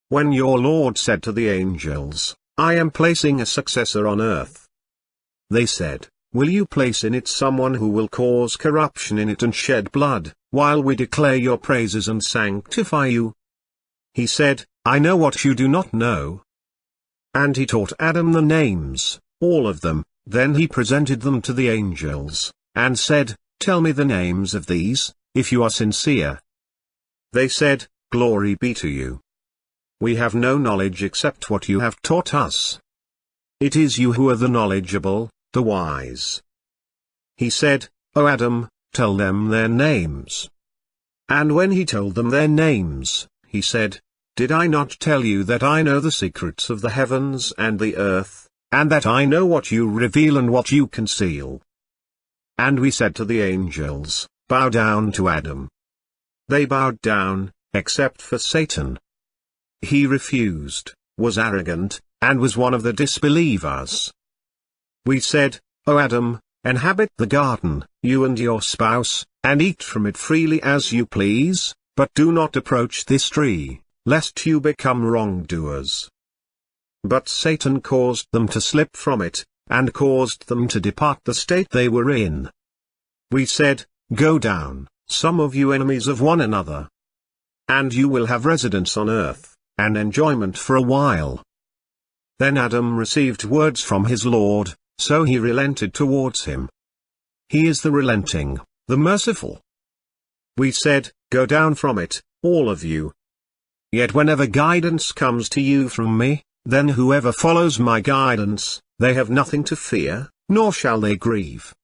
when your Lord said to the angels, I am placing a successor on earth. They said, will you place in it someone who will cause corruption in it and shed blood, while we declare your praises and sanctify you? He said, I know what you do not know. And he taught Adam the names, all of them. Then he presented them to the angels, and said, tell me the names of these, if you are sincere. They said, glory be to you. We have no knowledge except what you have taught us. It is you who are the knowledgeable, the wise. He said, O Adam, tell them their names. And when he told them their names, he said, did I not tell you that I know the secrets of the heavens and the earth, and that I know what you reveal and what you conceal? And we said to the angels, bow down to Adam. They bowed down, except for Satan. He refused, was arrogant, and was one of the disbelievers. We said, O Adam, inhabit the garden, you and your spouse, and eat from it freely as you please, but do not approach this tree, lest you become wrongdoers. But Satan caused them to slip from it, and caused them to depart the state they were in. We said, go down, some of you enemies of one another. And you will have residence on earth, and enjoyment for a while. Then Adam received words from his Lord, so he relented towards him. He is the relenting, the merciful. We said, go down from it, all of you. Yet whenever guidance comes to you from me, then whoever follows my guidance, they have nothing to fear, nor shall they grieve.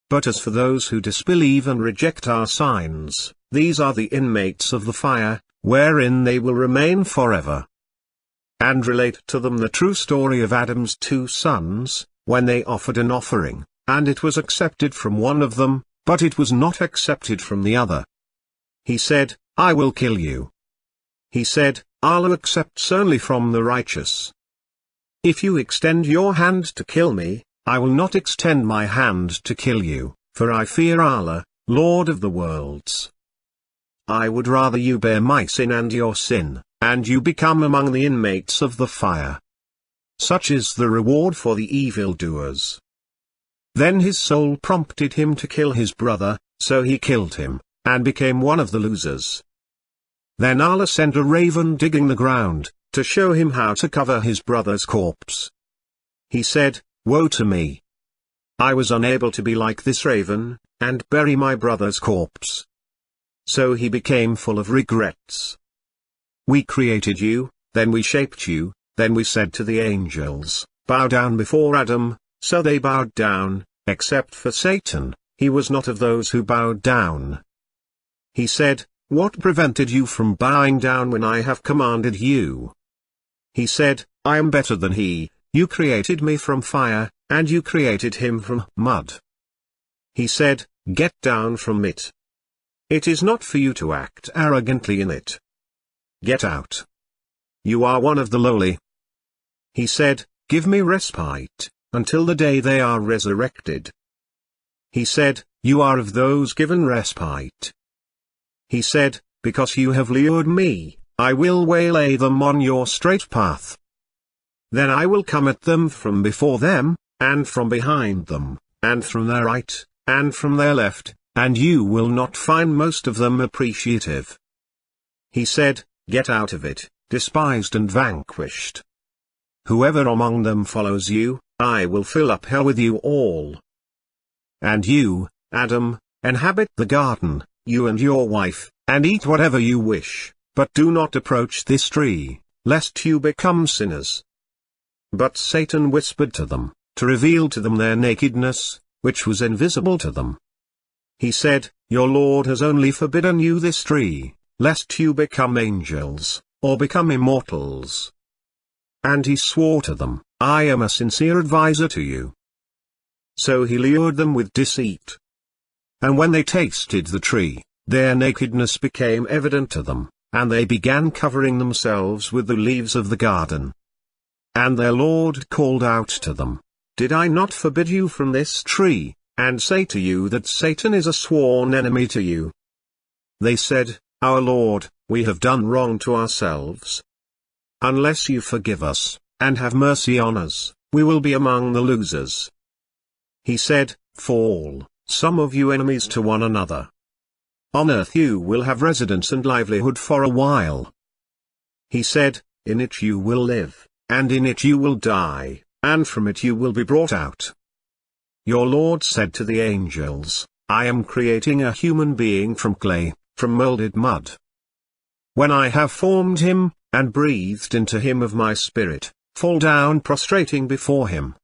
But as for those who disbelieve and reject our signs, these are the inmates of the fire, wherein they will remain forever. And relate to them the true story of Adam's 2 sons, when they offered an offering, and it was accepted from one of them, but it was not accepted from the other. He said, I will kill you. He said, Allah accepts only from the righteous. If you extend your hand to kill me, I will not extend my hand to kill you, for I fear Allah, Lord of the worlds. I would rather you bear my sin and your sin, and you become among the inmates of the fire. Such is the reward for the evildoers. Then his soul prompted him to kill his brother, so he killed him, and became one of the losers. Then Allah sent a raven digging the ground, to show him how to cover his brother's corpse. He said, woe to me! I was unable to be like this raven, and bury my brother's corpse. So he became full of regrets. We created you, then we shaped you, then we said to the angels, bow down before Adam, so they bowed down, except for Satan, he was not of those who bowed down. He said, what prevented you from bowing down when I have commanded you? He said, I am better than he, you created me from fire, and you created him from mud. He said, get down from it. It is not for you to act arrogantly in it. Get out. You are one of the lowly. He said, give me respite, until the day they are resurrected. He said, you are of those given respite. He said, because you have lured me, I will waylay them on your straight path. Then I will come at them from before them, and from behind them, and from their right, and from their left, and you will not find most of them appreciative. He said, get out of it, despised and vanquished. Whoever among them follows you, I will fill up hell with you all. And you, Adam, inhabit the garden, you and your wife, and eat whatever you wish, but do not approach this tree, lest you become sinners. But Satan whispered to them, to reveal to them their nakedness, which was invisible to them. He said, your Lord has only forbidden you this tree, lest you become angels, or become immortals. And he swore to them, I am a sincere adviser to you. So he lured them with deceit. And when they tasted the tree, their nakedness became evident to them, and they began covering themselves with the leaves of the garden. And their Lord called out to them, did I not forbid you from this tree, and say to you that Satan is a sworn enemy to you? They said, our Lord, we have done wrong to ourselves. unless you forgive us, and have mercy on us, we will be among the losers. He said, fall, some of you enemies to one another. On earth you will have residence and livelihood for a while. He said, in it you will live, and in it you will die, and from it you will be brought out. Your Lord said to the angels, I am creating a human being from clay, from molded mud. When I have formed him, and breathed into him of my spirit, fall down prostrating before him.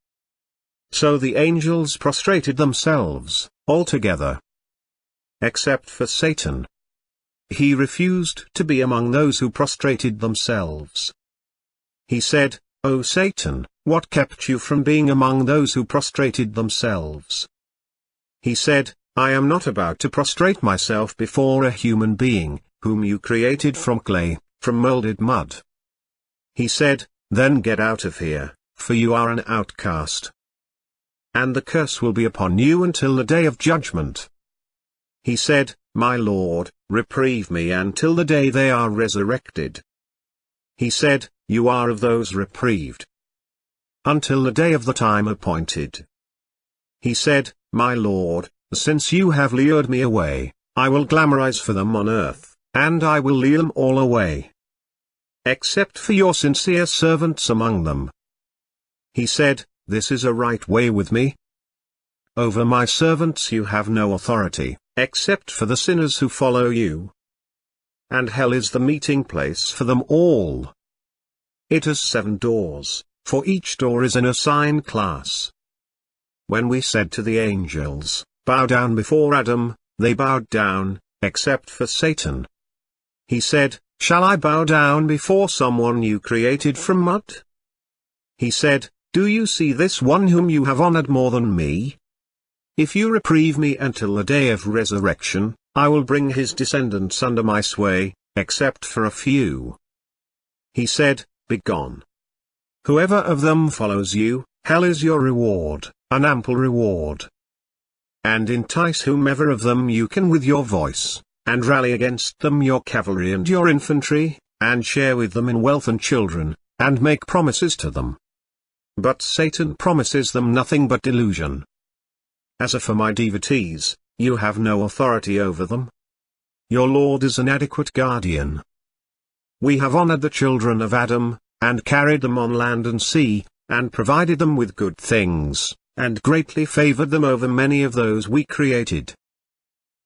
So the angels prostrated themselves, altogether. Except for Satan. He refused to be among those who prostrated themselves. He said, O Satan, what kept you from being among those who prostrated themselves? He said, I am not about to prostrate myself before a human being, whom you created from clay, from molded mud. He said, then get out of here, for you are an outcast. And the curse will be upon you until the day of judgment. He said, my Lord, reprieve me until the day they are resurrected. He said, you are of those reprieved. Until the day of the time appointed. He said, my Lord, since you have lured me away, I will glamorize for them on earth, and I will lure them all away. Except for your sincere servants among them. He said, this is a right way with me. Over my servants you have no authority, except for the sinners who follow you. And hell is the meeting place for them all. It has 7 doors, for each door is an assigned class. When we said to the angels, bow down before Adam, they bowed down, except for Satan. He said, shall I bow down before someone you created from mud? He said, do you see this one whom you have honored more than me? If you reprieve me until the day of resurrection, I will bring his descendants under my sway, except for a few. He said, begone. Whoever of them follows you, hell is your reward, an ample reward. And entice whomever of them you can with your voice, and rally against them your cavalry and your infantry, and share with them in wealth and children, and make promises to them. But Satan promises them nothing but delusion. As for my devotees, you have no authority over them. Your Lord is an adequate guardian. We have honored the children of Adam, and carried them on land and sea, and provided them with good things, and greatly favored them over many of those we created.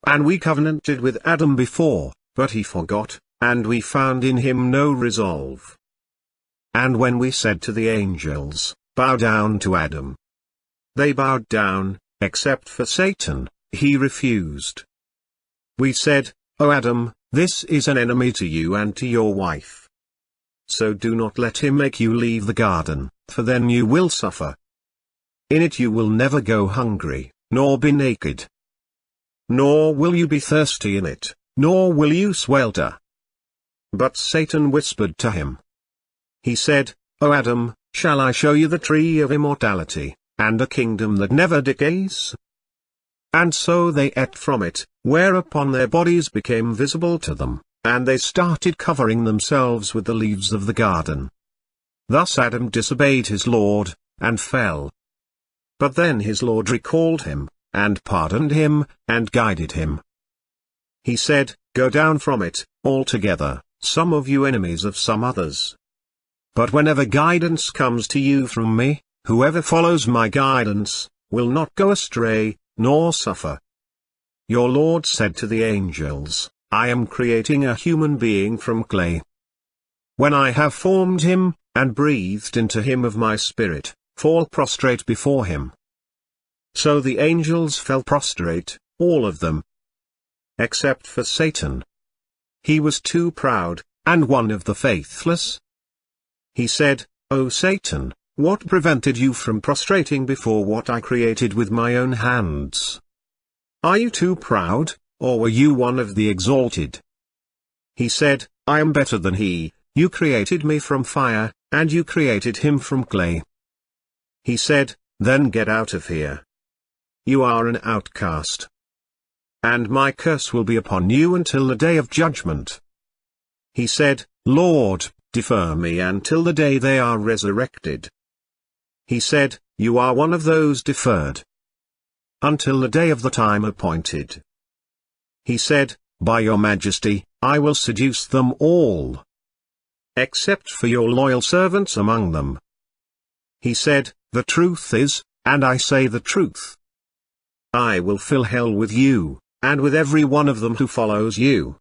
And we covenanted with Adam before, but he forgot, and we found in him no resolve. And when we said to the angels, bow down to Adam, they bowed down, except for Satan, he refused. We said, O Adam, this is an enemy to you and to your wife. So do not let him make you leave the garden, for then you will suffer. In it you will never go hungry, nor be naked. Nor will you be thirsty in it, nor will you swelter. But Satan whispered to him. He said, O Adam, shall I show you the tree of immortality, and a kingdom that never decays? And so they ate from it, whereupon their bodies became visible to them, and they started covering themselves with the leaves of the garden. Thus Adam disobeyed his Lord, and fell. But then his Lord recalled him, and pardoned him, and guided him. He said, go down from it, altogether, some of you enemies of some others. But whenever guidance comes to you from me, whoever follows my guidance, will not go astray, nor suffer. Your Lord said to the angels, I am creating a human being from clay. When I have formed him, and breathed into him of my spirit, fall prostrate before him. So the angels fell prostrate, all of them. Except for Satan. He was too proud, and one of the faithless. He said, O Satan, what prevented you from prostrating before what I created with my own hands? Are you too proud, or were you one of the exalted? He said, I am better than he, you created me from fire, and you created him from clay. He said, then get out of here. You are an outcast. And my curse will be upon you until the day of judgment. He said, Lord, defer me until the day they are resurrected. He said, you are one of those deferred until the day of the time appointed. He said, by your majesty, I will seduce them all, except for your loyal servants among them. He said, the truth is, and I say the truth, I will fill hell with you, and with every one of them who follows you.